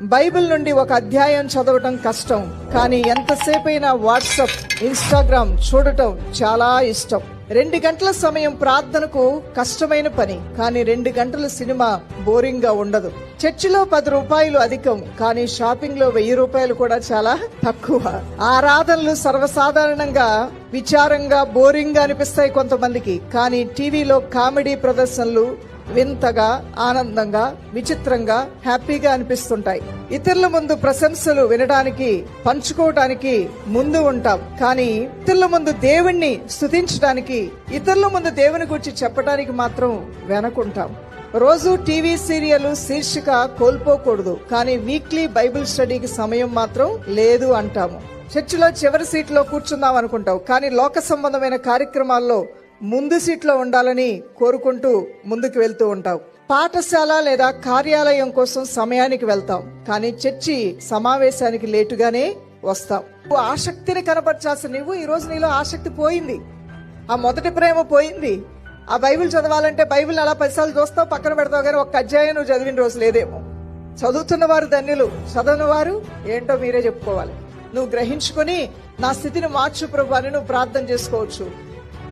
Bible నుండి ఒక అధ్యాయం చదవటం కష్టం, కానీ ఎంతసేపైనా వాట్సాప్, ఇన్స్టాగ్రామ్ చూడటం చాలా ఇష్టం. 2 గంటల సమయం ప్రార్థనకు కష్టమైన పని, కానీ 2 గంటల సినిమా బోరింగ్ గా ఉండదు. చర్చిలో 10 రూపాయలు అధికం, కానీ షాపింగ్ లో 1000 రూపాయలు కూడా చాలా తక్కువ. ఆరాధనలు సర్వసాధారణంగా విచారంగా బోరింగ్ గా అనిపిస్తాయి కొంతమందికి, కానీ టీవీలో కామెడీ ప్రదర్శనలు వింతగా, ఆనందంగా, విచిత్రంగా, హ్యాపీగా అనిపిస్తుంటాయి. ఇతరుల ముందు ప్రశంసలు వినడానికి, పంచుకోవటానికి ముందు ఉంటాం, కానీ ఇతరుల ముందు దేవుణ్ణి స్తుతించడానికి, ఇతరుల ముందు దేవుని గురించి చెప్పడానికి మాత్రం వెనకుంటాం. రోజు టీవీ సీరియల్ శీర్షిక కోల్పోకూడదు, కానీ వీక్లీ బైబిల్ స్టడీకి సమయం మాత్రం లేదు అంటాము. చర్చిలో చివరి సీట్లో కూర్చుందాం అనుకుంటావు, కానీ లోక సంబంధమైన కార్యక్రమాల్లో ముందు సీట్లో ఉండాలని కోరుకుంటూ ముందుకు వెళ్తూ ఉంటావు. పాఠశాల లేదా కార్యాలయం కోసం సమయానికి వెళ్తాం, కానీ చర్చి సమావేశానికి లేటుగానే వస్తాం. ఆసక్తిని కనపరచాల్సిన నువ్వు ఈ రోజు నీలో ఆసక్తి పోయింది. ఆ మొదటి ప్రేమ పోయింది. ఆ బైబిల్ చదవాలంటే బైబిల్ అలా 10 సార్లు చూస్తావు, పక్కన పెడతావు, కానీ ఒక్క అధ్యాయం నువ్వు చదివిన రోజు లేదేమో. చదువుతున్న వారు ధన్యులు, చదవని వారు ఏంటో మీరే చెప్పుకోవాలి. నువ్వు గ్రహించుకుని నా స్థితిని మార్చు ప్రభు అని నువ్వు ప్రార్థన చేసుకోవచ్చు.